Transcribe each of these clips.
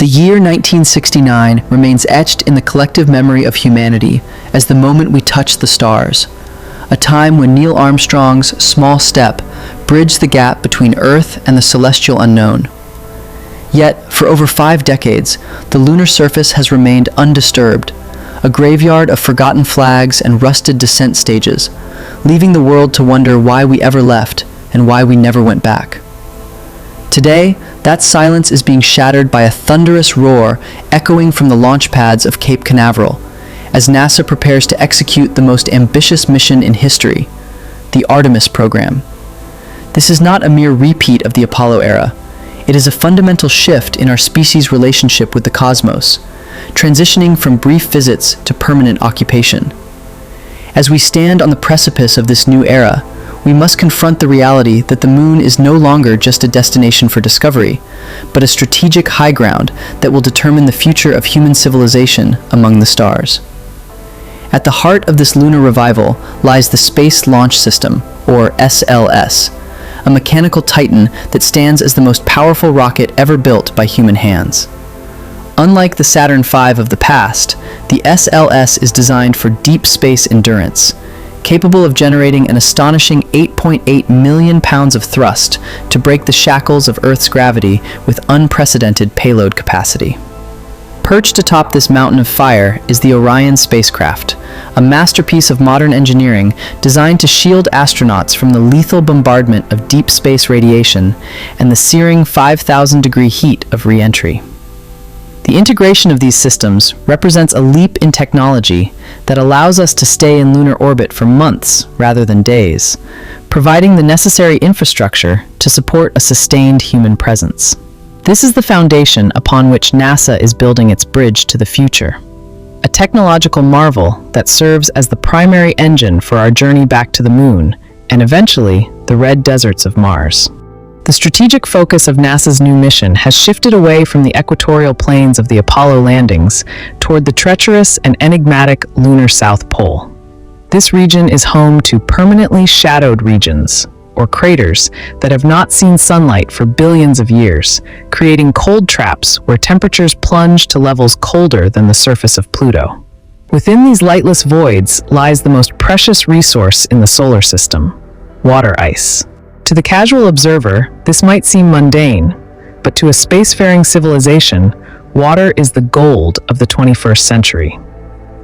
The year 1969 remains etched in the collective memory of humanity as the moment we touched the stars, a time when Neil Armstrong's small step bridged the gap between Earth and the celestial unknown. Yet, for over 5 decades, the lunar surface has remained undisturbed, a graveyard of forgotten flags and rusted descent stages, leaving the world to wonder why we ever left and why we never went back. Today, that silence is being shattered by a thunderous roar echoing from the launch pads of Cape Canaveral, as NASA prepares to execute the most ambitious mission in history, the Artemis program. This is not a mere repeat of the Apollo era. It is a fundamental shift in our species' relationship with the cosmos, transitioning from brief visits to permanent occupation. As we stand on the precipice of this new era, we must confront the reality that the moon is no longer just a destination for discovery, but a strategic high ground that will determine the future of human civilization among the stars. At the heart of this lunar revival lies the Space Launch System, or SLS, a mechanical titan that stands as the most powerful rocket ever built by human hands. Unlike the Saturn V of the past, the SLS is designed for deep space endurance, capable of generating an astonishing 8.8 million pounds of thrust to break the shackles of Earth's gravity with unprecedented payload capacity. Perched atop this mountain of fire is the Orion spacecraft, a masterpiece of modern engineering designed to shield astronauts from the lethal bombardment of deep space radiation and the searing 5,000-degree heat of re-entry. The integration of these systems represents a leap in technology that allows us to stay in lunar orbit for months rather than days, providing the necessary infrastructure to support a sustained human presence. This is the foundation upon which NASA is building its bridge to the future, a technological marvel that serves as the primary engine for our journey back to the moon and eventually the red deserts of Mars. The strategic focus of NASA's new mission has shifted away from the equatorial plains of the Apollo landings toward the treacherous and enigmatic lunar South Pole. This region is home to permanently shadowed regions, or craters, that have not seen sunlight for billions of years, creating cold traps where temperatures plunge to levels colder than the surface of Pluto. Within these lightless voids lies the most precious resource in the solar system: water ice. To the casual observer, this might seem mundane, but to a spacefaring civilization, water is the gold of the 21st century.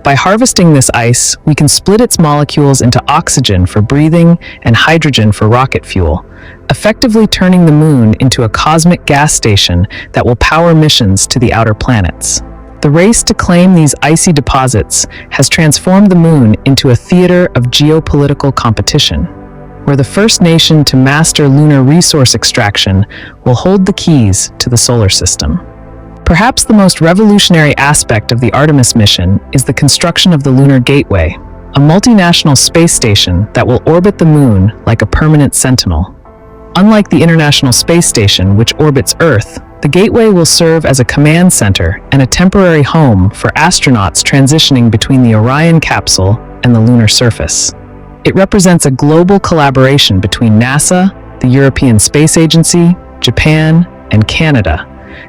By harvesting this ice, we can split its molecules into oxygen for breathing and hydrogen for rocket fuel, effectively turning the moon into a cosmic gas station that will power missions to the outer planets. The race to claim these icy deposits has transformed the moon into a theater of geopolitical competition, where the first nation to master lunar resource extraction will hold the keys to the solar system. Perhaps the most revolutionary aspect of the Artemis mission is the construction of the Lunar Gateway, a multinational space station that will orbit the moon like a permanent sentinel. Unlike the International Space Station, which orbits Earth, the Gateway will serve as a command center and a temporary home for astronauts transitioning between the Orion capsule and the lunar surface. It represents a global collaboration between NASA, the European Space Agency, Japan, and Canada,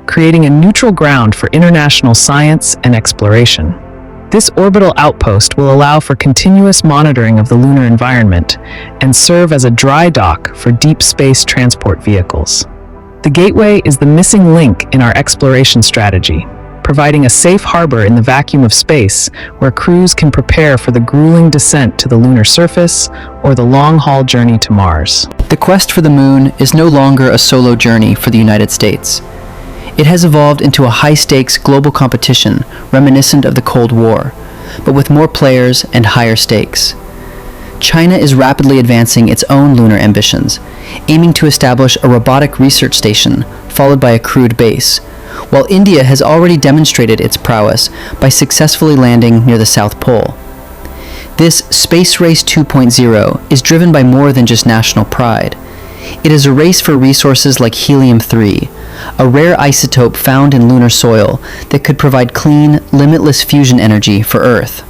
creating a neutral ground for international science and exploration. This orbital outpost will allow for continuous monitoring of the lunar environment and serve as a dry dock for deep space transport vehicles. The Gateway is the missing link in our exploration strategy, providing a safe harbor in the vacuum of space where crews can prepare for the grueling descent to the lunar surface or the long-haul journey to Mars. The quest for the moon is no longer a solo journey for the United States. It has evolved into a high-stakes global competition reminiscent of the Cold War, but with more players and higher stakes. China is rapidly advancing its own lunar ambitions, aiming to establish a robotic research station followed by a crewed base, while India has already demonstrated its prowess by successfully landing near the South Pole. This Space Race 2.0 is driven by more than just national pride. It is a race for resources like helium-3, a rare isotope found in lunar soil that could provide clean, limitless fusion energy for Earth.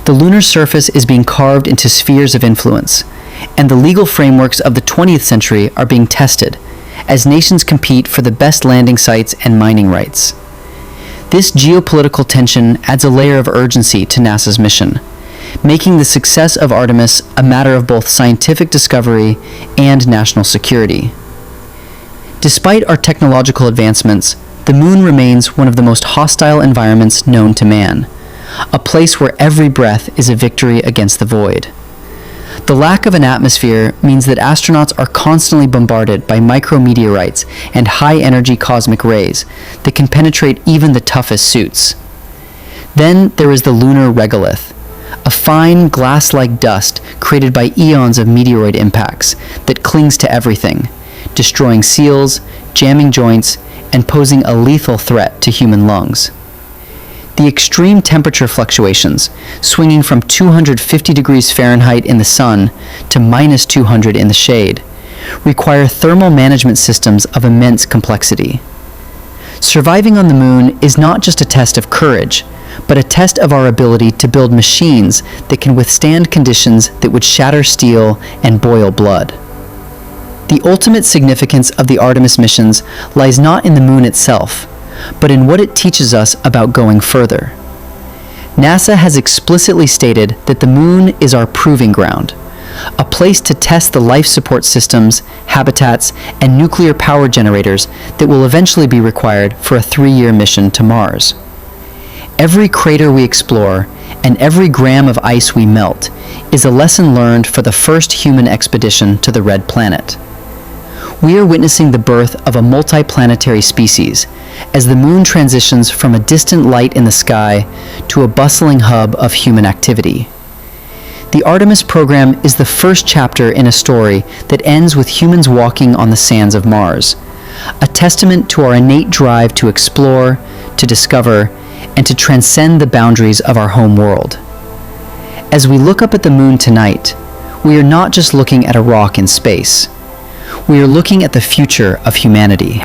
The lunar surface is being carved into spheres of influence, and the legal frameworks of the 20th century are being tested, as nations compete for the best landing sites and mining rights. This geopolitical tension adds a layer of urgency to NASA's mission, making the success of Artemis a matter of both scientific discovery and national security. Despite our technological advancements, the Moon remains one of the most hostile environments known to man, a place where every breath is a victory against the void. The lack of an atmosphere means that astronauts are constantly bombarded by micrometeorites and high-energy cosmic rays that can penetrate even the toughest suits. Then there is the lunar regolith, a fine glass-like dust created by eons of meteoroid impacts that clings to everything, destroying seals, jamming joints, and posing a lethal threat to human lungs. The extreme temperature fluctuations, swinging from 250 degrees Fahrenheit in the sun to minus 200 in the shade, require thermal management systems of immense complexity. Surviving on the Moon is not just a test of courage, but a test of our ability to build machines that can withstand conditions that would shatter steel and boil blood. The ultimate significance of the Artemis missions lies not in the Moon itself, but in what it teaches us about going further. NASA has explicitly stated that the Moon is our proving ground, a place to test the life support systems, habitats, and nuclear power generators that will eventually be required for a 3-year mission to Mars. Every crater we explore and every gram of ice we melt is a lesson learned for the first human expedition to the Red Planet. We are witnessing the birth of a multiplanetary species as the Moon transitions from a distant light in the sky to a bustling hub of human activity. The Artemis program is the first chapter in a story that ends with humans walking on the sands of Mars, a testament to our innate drive to explore, to discover, and to transcend the boundaries of our home world. As we look up at the Moon tonight, we are not just looking at a rock in space. We are looking at the future of humanity.